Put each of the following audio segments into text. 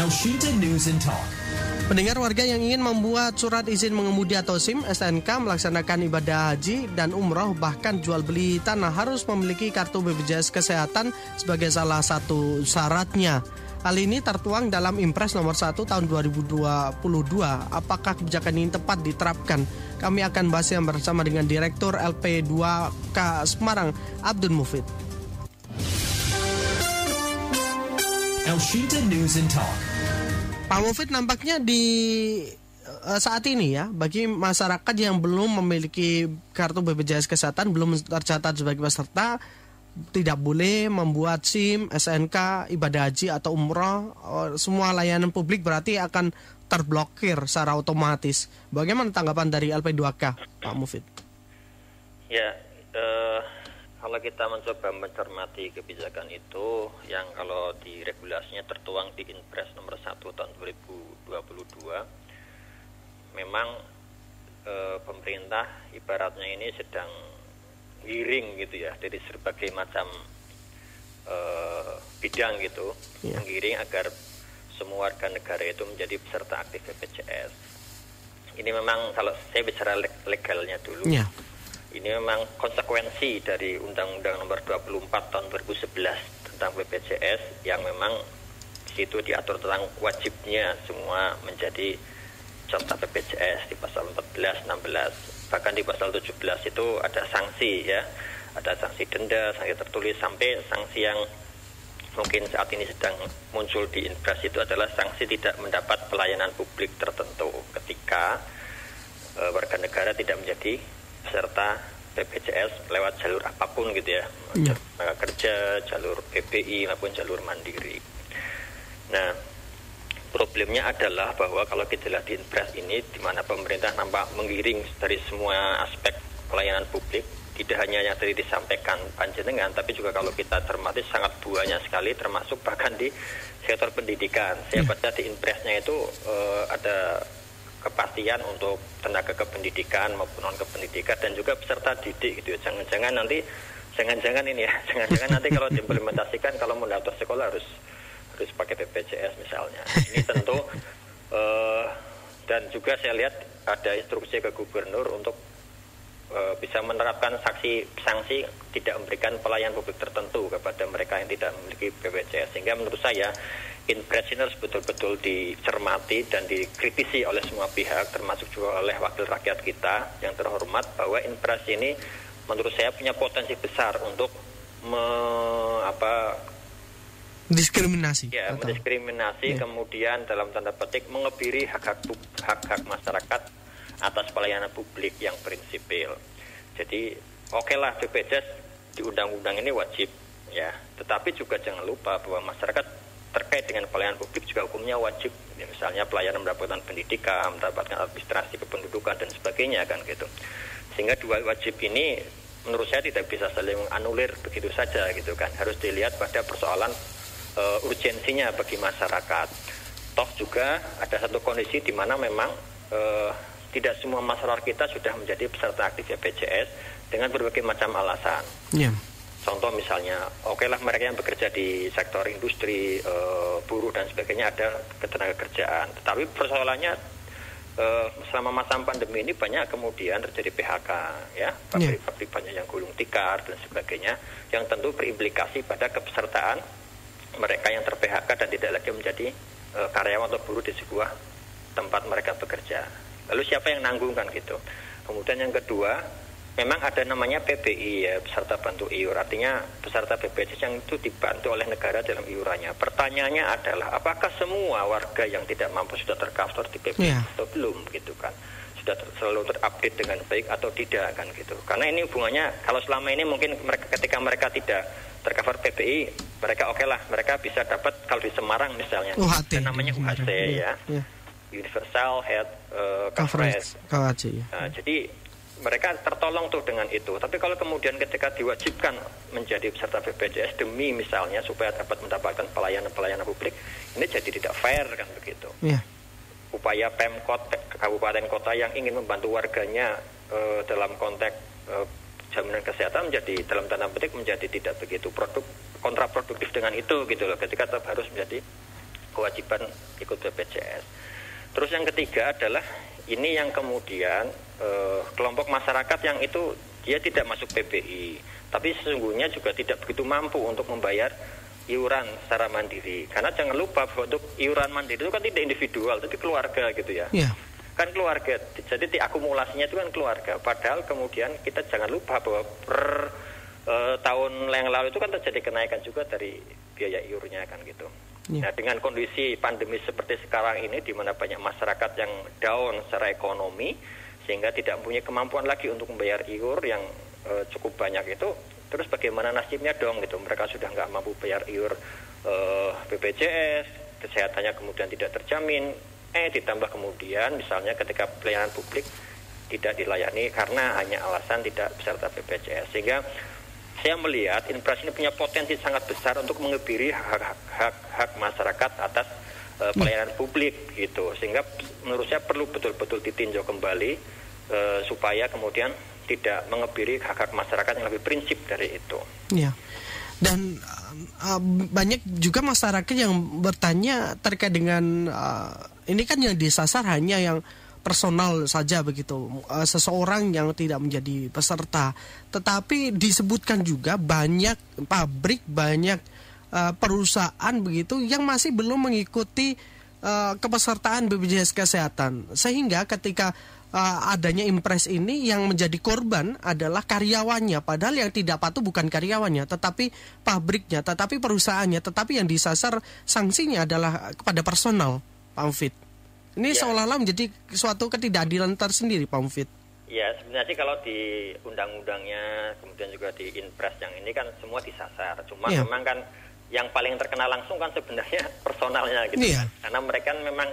Elshinta News and Talk. Pendengar, warga yang ingin membuat surat izin mengemudi atau SIM, STNK, melaksanakan ibadah haji dan umroh, bahkan jual beli tanah harus memiliki kartu BPJS Kesehatan sebagai salah satu syaratnya. Hal ini tertuang dalam Impres nomor 1 tahun 2022. Apakah kebijakan ini tepat diterapkan? Kami akan bahasnya bersama dengan Direktur LP2K Semarang, Abdul Mufid. Elshinta News and Talk. Pak Mufid, nampaknya di saat ini ya, bagi masyarakat yang belum memiliki kartu BPJS Kesehatan, belum tercatat sebagai peserta, tidak boleh membuat SIM, SNK, ibadah haji atau umroh. Semua layanan publik berarti akan terblokir secara otomatis. Bagaimana tanggapan dari LP2K, Pak Mufid? Ya, kalau kita mencoba mencermati kebijakan itu, yang kalau di regulasinya tertuang di Impres nomor 1 tahun 2022, memang pemerintah ibaratnya ini sedang giring gitu ya, dari berbagai macam bidang gitu, menggiring agar semua warga negara itu menjadi peserta aktif BPJS. Ini memang kalau saya bicara legalnya dulu. Ya. Ini memang konsekuensi dari Undang-Undang Nomor 24 Tahun 2011 tentang BPJS, yang memang di situ diatur tentang wajibnya semua menjadi peserta BPJS di pasal 14, 16. Bahkan di pasal 17 itu ada sanksi ya, ada sanksi denda, sanksi tertulis, sampai sanksi yang mungkin saat ini sedang muncul di Impres itu adalah sanksi tidak mendapat pelayanan publik tertentu ketika warga negara tidak menjadi peserta BPJS lewat jalur apapun gitu ya, kerja, jalur PBI maupun jalur mandiri. Nah, problemnya adalah bahwa kalau kita lihat di Impres ini, di mana pemerintah nampak menggiring dari semua aspek pelayanan publik, tidak hanya yang tadi disampaikan panjenengan, tapi juga kalau kita cermati sangat banyak sekali, termasuk bahkan di sektor pendidikan. Saya baca di Impresnya itu ada kepastian untuk tenaga kependidikan maupun non kependidikan dan juga peserta didik gitu ya. Jangan-jangan nanti nanti kalau diimplementasikan, kalau mau daftar sekolah harus pakai BPJS misalnya. Ini tentu dan juga saya lihat ada instruksi ke gubernur untuk bisa menerapkan sanksi tidak memberikan pelayanan publik tertentu kepada mereka yang tidak memiliki BPJS. Sehingga menurut saya Impres ini harus betul-betul dicermati dan dikritisi oleh semua pihak, termasuk juga oleh wakil rakyat kita yang terhormat, bahwa Impres ini menurut saya punya potensi besar untuk diskriminasi. Ya, mendiskriminasi, kemudian dalam tanda petik mengebiri hak-hak masyarakat atas pelayanan publik yang prinsipil. Jadi okelah BPJS di undang-undang ini wajib ya, tetapi juga jangan lupa bahwa masyarakat terkait dengan pelayanan publik juga hukumnya wajib. Ya, misalnya pelayanan mendapatkan pendidikan, mendapatkan administrasi kependudukan dan sebagainya kan gitu. Sehingga dua wajib ini menurut saya tidak bisa saling anulir begitu saja gitu kan. Harus dilihat pada persoalan urgensinya bagi masyarakat. Toh juga ada satu kondisi di mana memang tidak semua masyarakat kita sudah menjadi peserta aktif BPJS dengan berbagai macam alasan. Contoh misalnya, okelah mereka yang bekerja di sektor industri, buruh dan sebagainya ada ketenaga kerjaan. Tetapi persoalannya selama masa pandemi ini banyak kemudian terjadi PHK, ya, pabrik banyak yang gulung tikar dan sebagainya, yang tentu berimplikasi pada kepesertaan mereka yang ter-PHK dan tidak lagi menjadi karyawan atau buruh di sebuah tempat mereka bekerja. Lalu siapa yang nanggung kan gitu. Kemudian yang kedua, memang ada namanya PBI ya, peserta bantu iur. Artinya peserta BPJS yang itu dibantu oleh negara dalam iurannya. Pertanyaannya adalah apakah semua warga yang tidak mampu sudah tercover di BPJS atau belum gitu kan. Sudah selalu terupdate dengan baik atau tidak kan gitu. Karena ini hubungannya, kalau selama ini mungkin ketika mereka tidak tercover PBI, mereka okelah, mereka bisa dapat kalau di Semarang misalnya, namanya UHC ya. Universal Health Coverage. Jadi mereka tertolong tuh dengan itu. Tapi kalau kemudian ketika diwajibkan menjadi peserta BPJS demi misalnya supaya dapat mendapatkan pelayanan publik, ini jadi tidak fair kan begitu. Upaya Pemkot, kabupaten kota yang ingin membantu warganya dalam konteks jaminan kesehatan menjadi dalam tanda petik menjadi tidak begitu kontraproduktif dengan itu gitu loh. Ketika tetap harus menjadi kewajiban ikut BPJS. Terus yang ketiga adalah ini yang kemudian kelompok masyarakat yang itu dia tidak masuk PBI, tapi sesungguhnya juga tidak begitu mampu untuk membayar iuran secara mandiri. Karena jangan lupa bahwa untuk iuran mandiri itu kan tidak individual, tapi keluarga gitu ya. Yeah. Kan keluarga, jadi akumulasinya itu kan keluarga. Padahal kemudian kita jangan lupa bahwa per tahun yang lalu itu kan terjadi kenaikan juga dari biaya iurnya kan gitu. Nah, dengan kondisi pandemi seperti sekarang ini di mana banyak masyarakat yang down secara ekonomi sehingga tidak punya kemampuan lagi untuk membayar iur yang cukup banyak itu, terus bagaimana nasibnya dong gitu. Mereka sudah nggak mampu bayar iur BPJS, kesehatannya kemudian tidak terjamin, ditambah kemudian misalnya ketika pelayanan publik tidak dilayani karena hanya alasan tidak peserta BPJS. Sehingga saya melihat Inpres ini punya potensi sangat besar untuk mengebiri hak masyarakat atas pelayanan publik gitu. Sehingga menurut saya perlu betul-betul ditinjau kembali supaya kemudian tidak mengebiri hak masyarakat yang lebih prinsip dari itu. Ya. Dan banyak juga masyarakat yang bertanya terkait dengan ini kan yang disasar hanya yang personal saja begitu, seseorang yang tidak menjadi peserta. Tetapi disebutkan juga banyak pabrik, banyak perusahaan begitu yang masih belum mengikuti kepesertaan BPJS Kesehatan. Sehingga ketika adanya Inpres ini yang menjadi korban adalah karyawannya. Padahal yang tidak patuh bukan karyawannya, tetapi pabriknya, tetapi perusahaannya. Tetapi yang disasar sanksinya adalah kepada personal, Pak Mufid. Ini seolah-olah menjadi suatu ketidakadilan tersendiri, Pak Mufid. Ya, sebenarnya sih kalau di undang-undangnya, kemudian juga di Inpres yang ini kan semua disasar. Cuma memang kan yang paling terkena langsung kan sebenarnya personalnya gitu kan. Karena mereka memang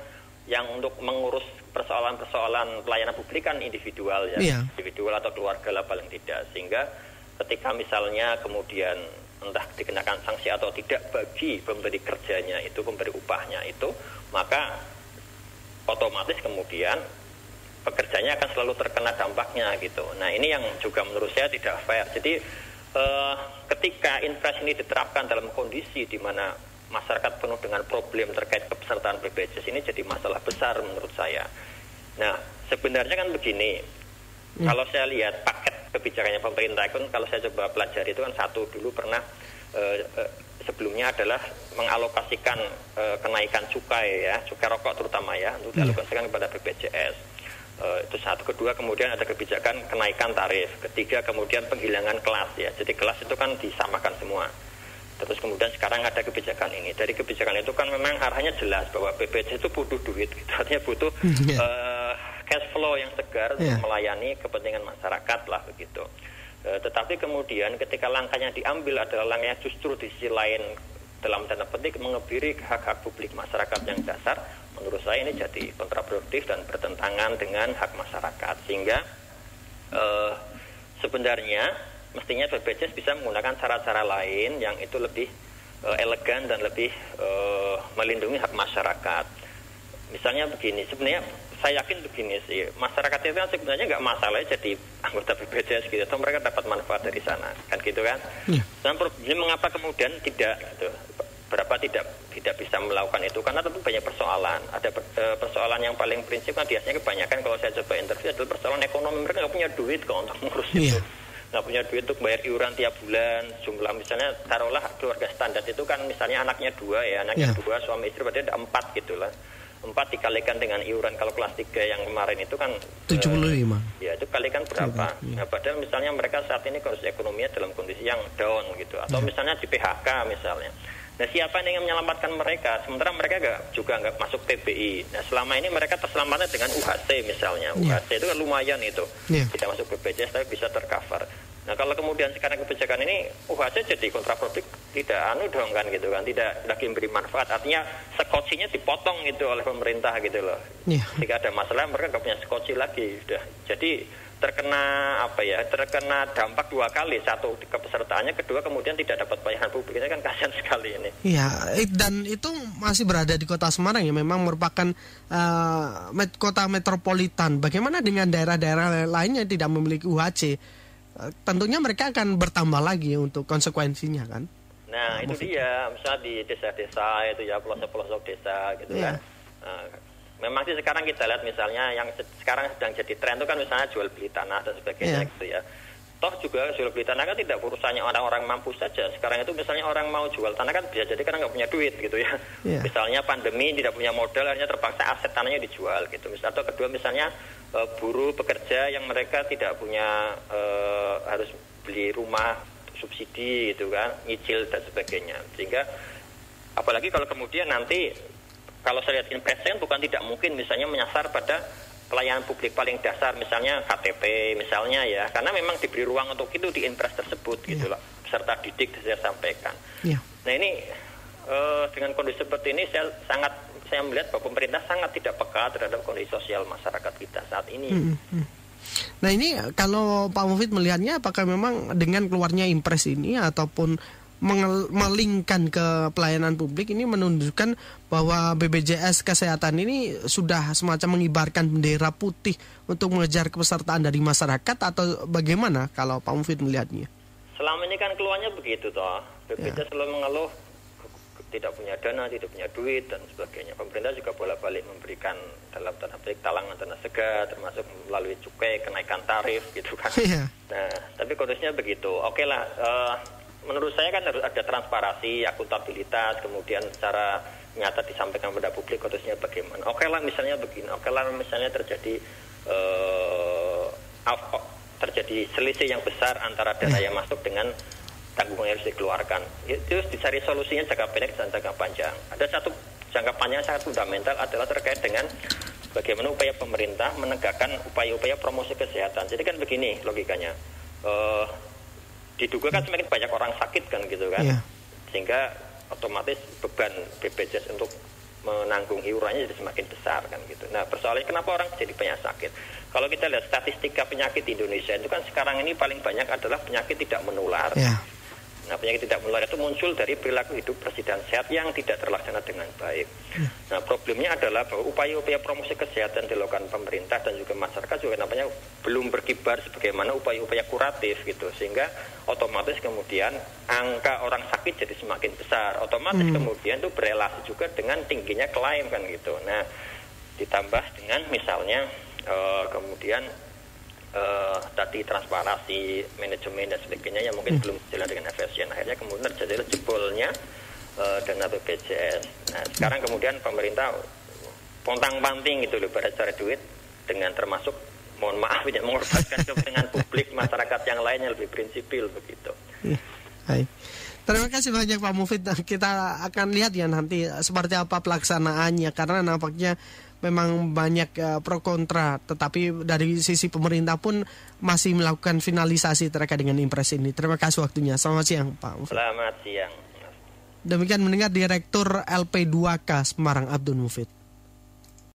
yang untuk mengurus persoalan-persoalan pelayanan publik kan individual ya. Individual atau keluarga lah paling tidak. Sehingga ketika misalnya kemudian entah dikenakan sanksi atau tidak bagi pemberi kerjanya itu, pemberi upahnya itu, maka otomatis kemudian pekerjanya akan selalu terkena dampaknya gitu. Nah, ini yang juga menurut saya tidak fair. Jadi ketika Inpres ini diterapkan dalam kondisi di mana masyarakat penuh dengan problem terkait kepesertaan BPJS, ini jadi masalah besar menurut saya. Nah, sebenarnya kan begini, kalau saya lihat paket kebijakannya pemerintah itu, kalau saya coba pelajari itu kan satu dulu pernah sebelumnya adalah mengalokasikan kenaikan cukai ya, cukai rokok terutama ya, untuk dialokasikan kepada BPJS. Itu satu. Kedua, kemudian ada kebijakan kenaikan tarif. Ketiga, kemudian penghilangan kelas ya. Jadi kelas itu kan disamakan semua. Terus kemudian sekarang ada kebijakan ini. Dari kebijakan itu kan memang arahnya jelas bahwa BPJS itu butuh duit. Gitu. Artinya butuh cash flow yang segar untuk melayani kepentingan masyarakat lah begitu. Tetapi kemudian ketika langkahnya diambil adalah langkahnya justru di sisi lain dalam tanda petik mengebiri hak-hak publik masyarakat yang dasar, menurut saya ini jadi kontraproduktif dan bertentangan dengan hak masyarakat. Sehingga sebenarnya mestinya BPJS bisa menggunakan cara-cara lain yang itu lebih elegan dan lebih melindungi hak masyarakat. Misalnya begini, sebenarnya saya yakin begini sih, masyarakat itu kan sebenarnya nggak masalah jadi anggota BPJS gitu, atau mereka dapat manfaat dari sana, kan gitu kan. Dan problemnya mengapa kemudian tidak gitu, berapa tidak bisa melakukan itu, karena tentu banyak persoalan. Ada persoalan yang paling prinsip kan biasanya kebanyakan kalau saya coba interview adalah persoalan ekonomi. Mereka nggak punya duit kok untuk mengurus itu, nggak punya duit untuk bayar iuran tiap bulan. Jumlah misalnya taruhlah keluarga standar itu kan misalnya anaknya 2 ya, anaknya 2 suami istri berarti ada 4 gitulah. 4 dikalikan dengan iuran kalau kelas 3 yang kemarin itu kan 75. Ya itu kalikan berapa? Nah, padahal misalnya mereka saat ini kondisi ekonominya dalam kondisi yang down gitu, atau misalnya di PHK misalnya. Nah, siapa yang ingin menyelamatkan mereka? Sementara mereka juga nggak masuk TBI. Nah, selama ini mereka terselamatkan dengan UHC misalnya. UHC itu kan lumayan itu. Tidak masuk BPJS tapi bisa tercover. Nah, kalau kemudian sekarang kebijakan ini UHC jadi kontraproduktif, tidak dong kan gitu kan, tidak lagi memberi manfaat. Artinya skocinya dipotong gitu oleh pemerintah gitu loh. Jika ada masalah mereka nggak punya skoci lagi, sudah. Jadi terkena dampak 2 kali, satu kepesertaannya, kedua kemudian tidak dapat pelayanan publik. Ini kan kasihan sekali ini. Iya, dan itu masih berada di Kota Semarang ya, memang merupakan kota metropolitan. Bagaimana dengan daerah-daerah lainnya yang tidak memiliki UHC? Tentunya mereka akan bertambah lagi untuk konsekuensinya kan. Nah, itu dia, misalnya di desa-desa itu ya, pelosok-pelosok desa gitu kan. Memang sih sekarang kita lihat misalnya yang sekarang sedang jadi tren itu kan misalnya jual beli tanah dan sebagainya gitu ya. Toh juga jual beli tanah kan tidak urusannya orang-orang mampu saja. Sekarang itu misalnya orang mau jual tanah kan bisa jadi karena nggak punya duit gitu ya. Misalnya pandemi tidak punya modal, akhirnya terpaksa aset tanahnya dijual gitu. Atau kedua misalnya buruh pekerja yang mereka tidak punya harus beli rumah subsidi gitu kan, nyicil dan sebagainya. Sehingga apalagi kalau kemudian nanti kalau saya lihat investasi bukan tidak mungkin misalnya menyasar pada pelayanan publik paling dasar misalnya KTP misalnya ya, karena memang diberi ruang untuk itu di impres tersebut gitu loh, peserta didik saya sampaikan. Nah ini dengan kondisi seperti ini saya melihat bahwa pemerintah sangat tidak peka terhadap kondisi sosial masyarakat kita saat ini. Nah ini kalau Pak Mufid melihatnya apakah memang dengan keluarnya impres ini ataupun melingkan ke pelayanan publik ini menunjukkan bahwa BPJS Kesehatan ini sudah semacam mengibarkan bendera putih untuk mengejar kepesertaan dari masyarakat atau bagaimana kalau Pak Mufid melihatnya? Selama ini kan keluarnya begitu toh. BPJS selalu mengeluh tidak punya dana, tidak punya duit dan sebagainya. Pemerintah juga bolak-balik memberikan dalam tanda petik talangan dana segar, termasuk melalui cukai, kenaikan tarif gitu kan. Nah, tapi kondisinya begitu. Oke lah, menurut saya kan harus ada transparansi, akuntabilitas, kemudian secara nyata disampaikan kepada publik kondisinya bagaimana. Oke lah misalnya begini, oke lah misalnya terjadi selisih yang besar antara dana yang masuk dengan tanggungan yang harus dikeluarkan. Itu dicari solusinya jangka pendek dan jangka panjang. Ada satu jangka panjang yang sangat fundamental adalah terkait dengan bagaimana upaya pemerintah menegakkan upaya-upaya promosi kesehatan. Jadi kan begini logikanya. Diduga kan semakin banyak orang sakit kan gitu kan. Sehingga otomatis beban BPJS untuk menanggung iurannya jadi semakin besar kan gitu. Nah persoalannya kenapa orang jadi banyak sakit? Kalau kita lihat statistika penyakit di Indonesia itu kan sekarang ini paling banyak adalah penyakit tidak menular. Nah penyakit tidak menular itu muncul dari perilaku hidup bersih dan sehat yang tidak terlaksana dengan baik. Nah problemnya adalah bahwa upaya-upaya promosi kesehatan dilakukan pemerintah dan juga masyarakat juga namanya belum berkibar sebagaimana upaya-upaya kuratif gitu. Sehingga otomatis kemudian angka orang sakit jadi semakin besar. Otomatis kemudian itu berelasi juga dengan tingginya klaim kan gitu. Nah ditambah dengan misalnya kemudian tadi transparansi, manajemen dan sebagainya yang mungkin belum jalan dengan efisien. Akhirnya kemudian terjadi jebolnya dana BPJS. Nah sekarang kemudian pemerintah pontang-panting gitu loh pada cari duit dengan termasuk mohon maaf tidak mengorbankan kepentingan publik masyarakat yang lain yang lebih prinsipil begitu. Baik. Terima kasih banyak Pak Mufid. Kita akan lihat ya nanti seperti apa pelaksanaannya karena nampaknya memang banyak pro kontra, tetapi dari sisi pemerintah pun masih melakukan finalisasi terkait dengan impres ini. Terima kasih waktunya. Selamat siang Pak Mufid. Selamat siang. Demikian mendengar Direktur LP2K Semarang Abdul Mufid.